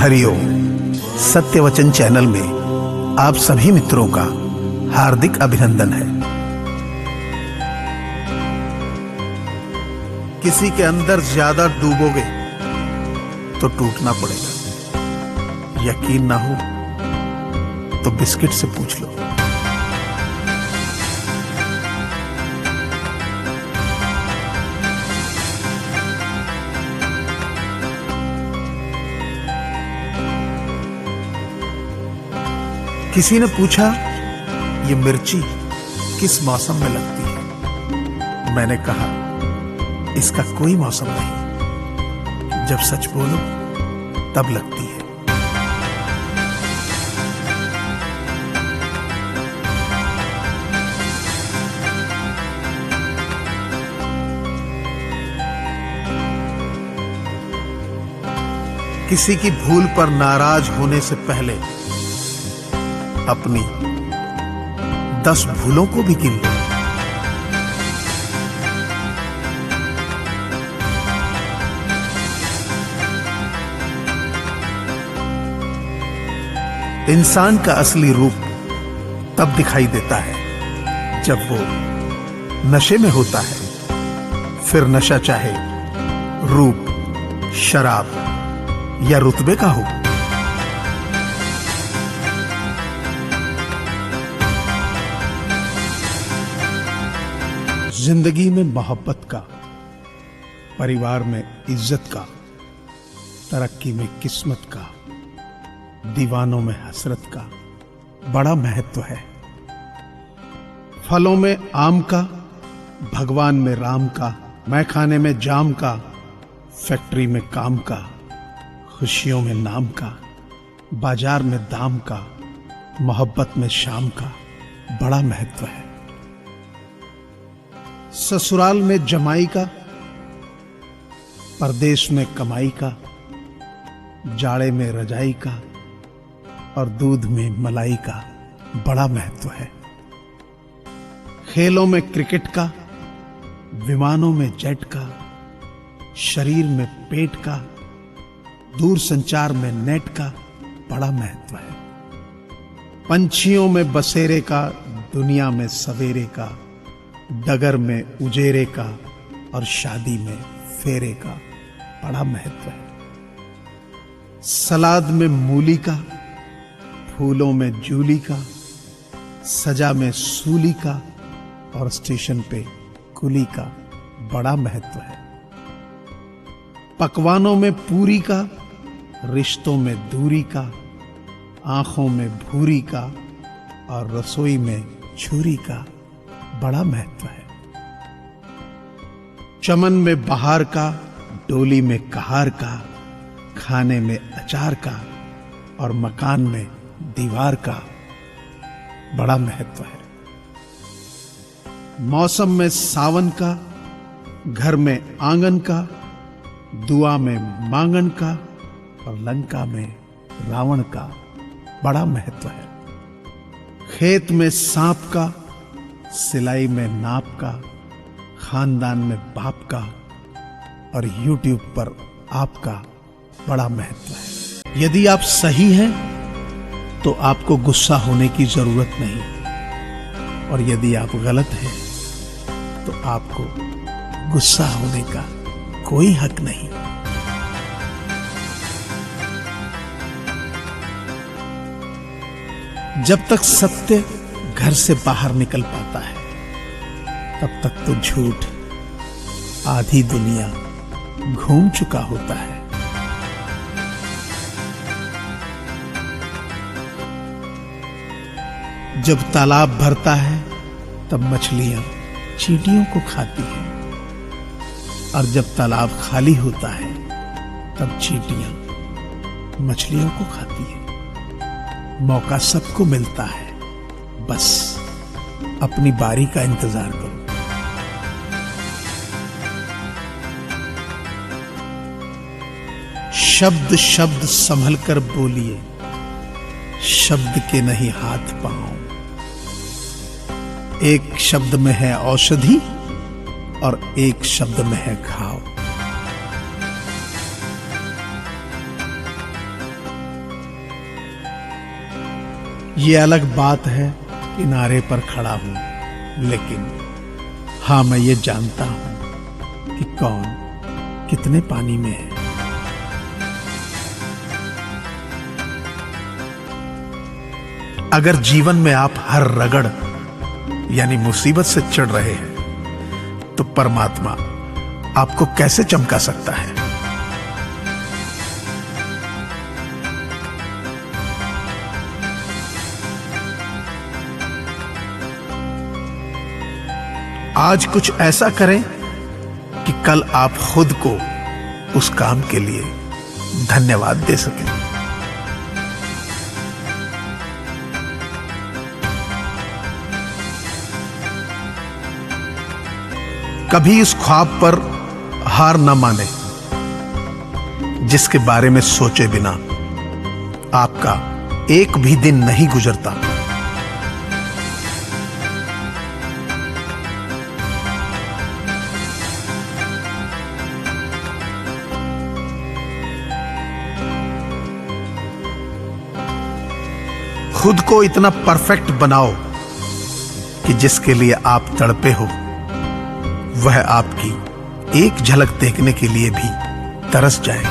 हरिओम। सत्यवचन channel में आप सभी मित्रों का हार्दिक अभिनंदन है। किसी के अंदर ज्यादा डूबोगे तो टूटना पड़ेगा। यकीन ना हो तो बिस्किट से पूछ लो। किसी ने पूछा, ये मिर्ची किस मौसम में लगती है? मैंने कहा, इसका कोई मौसम नहीं, जब सच बोलो तब लगती है। किसी की भूल पर नाराज होने से पहले अपनी 10 भूलों को भी गिन लो। इंसान का असली रूप तब दिखाई देता है जब वो नशे में होता है। फिर नशा चाहे रूप, शराब या रुतबे का हो। जिंदगी में मोहब्बत का, परिवार में इज्जत का, तरक्की में किस्मत का, दीवानों में हसरत का बड़ा महत्व है। फलों में आम का, भगवान में राम का, मैखाने में जाम का, फैक्ट्री में काम का, खुशियों में नाम का, बाजार में दाम का, मोहब्बत में शाम का बड़ा महत्व है। ससुराल में जमाई का, परदेश में कमाई का, जाड़े में रजाई का और दूध में मलाई का बड़ा महत्व है। खेलों में क्रिकेट का, विमानों में जेट का, शरीर में पेट का, दूर संचार में नेट का बड़ा महत्व है। पंछियों में बसेरे का, दुनिया में सवेरे का, डगर में उजेरे का और शादी में फेरे का बड़ा महत्व है। सलाद में मूली का, फूलों में जूली का, सजा में सूली का और स्टेशन पे कुली का बड़ा महत्व है। पकवानों में पूरी का, रिश्तों में दूरी का, आंखों में भूरी का और रसोई में छुरी का बड़ा महत्व है। चमन में बहार का, डोली में कहार का, खाने में अचार का और मकान में दीवार का बड़ा महत्व है। मौसम में सावन का, घर में आंगन का, दुआ में मांगन का और लंका में रावण का बड़ा महत्व है। खेत में सांप का, सिलाई में नाप का, खानदान में बाप का और YouTube पर आपका बड़ा महत्व है। यदि आप सही हैं तो आपको गुस्सा होने की जरूरत नहीं, और यदि आप गलत हैं तो आपको गुस्सा होने का कोई हक नहीं। जब तक सत्य घर से बाहर निकल पाता है तब तक तो झूठ आधी दुनिया घूम चुका होता है। जब तालाब भरता है तब मछलियां चींटियों को खाती हैं, और जब तालाब खाली होता है तब चींटियां मछलियों को खाती हैं। मौका सबको मिलता है, बस अपनी बारी का इंतजार करो। शब्द शब्द संभल कर बोलिए, शब्द के नहीं हाथ पांव। एक शब्द में है औषधि और एक शब्द में है घाव। ये अलग बात है किनारे पर खड़ा हूं, लेकिन हाँ मैं ये जानता हूं कि कौन कितने पानी में है। अगर जीवन में आप हर रगड़ यानी मुसीबत से चिढ़ रहे हैं, तो परमात्मा आपको कैसे चमका सकता है। आज कुछ ऐसा करें कि कल आप खुद को उस काम के लिए धन्यवाद दे सकें। कभी इस ख्वाब पर हार न माने जिसके बारे में सोचे बिना आपका एक भी दिन नहीं गुजरता। खुद को इतना परफेक्ट बनाओ कि जिसके लिए आप तड़पे हो वह आपकी एक झलक देखने के लिए भी तरस जाए।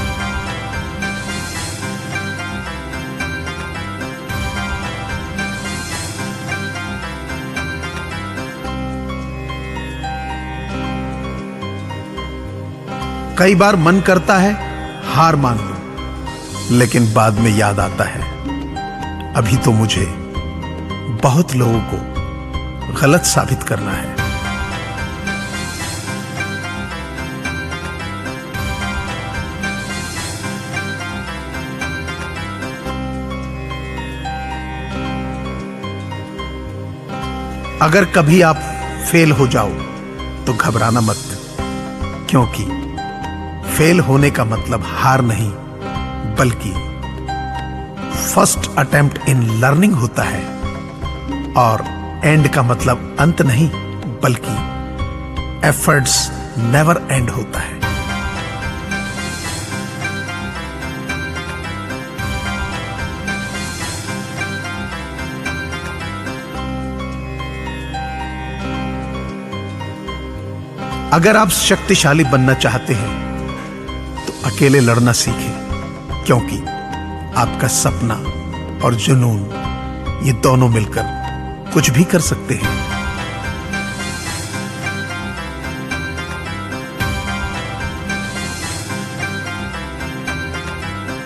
कई बार मन करता है हार मान लूं, लेकिन बाद में याद आता है अभी तो मुझे बहुत लोगों को गलत साबित करना है। अगर कभी आप फेल हो जाओ तो घबराना मत, क्योंकि फेल होने का मतलब हार नहीं बल्कि फर्स्ट अटेम्प्ट इन लर्निंग होता है, और एंड का मतलब अंत नहीं बल्कि एफर्ट्स नेवर एंड होता है। अगर आप शक्तिशाली बनना चाहते हैं तो अकेले लड़ना सीखें, क्योंकि आपका सपना और जुनून ये दोनों मिलकर कुछ भी कर सकते हैं।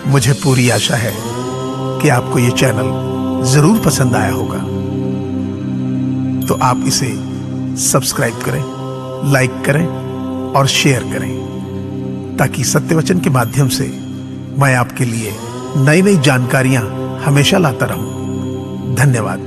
मुझे पूरी आशा है कि आपको ये चैनल जरूर पसंद आया होगा, तो आप इसे सब्सक्राइब करें, लाइक करें और शेयर करें, ताकि सत्यवचन के माध्यम से मैं आपके लिए नई नई जानकारियां हमेशा लाता रहूं। धन्यवाद।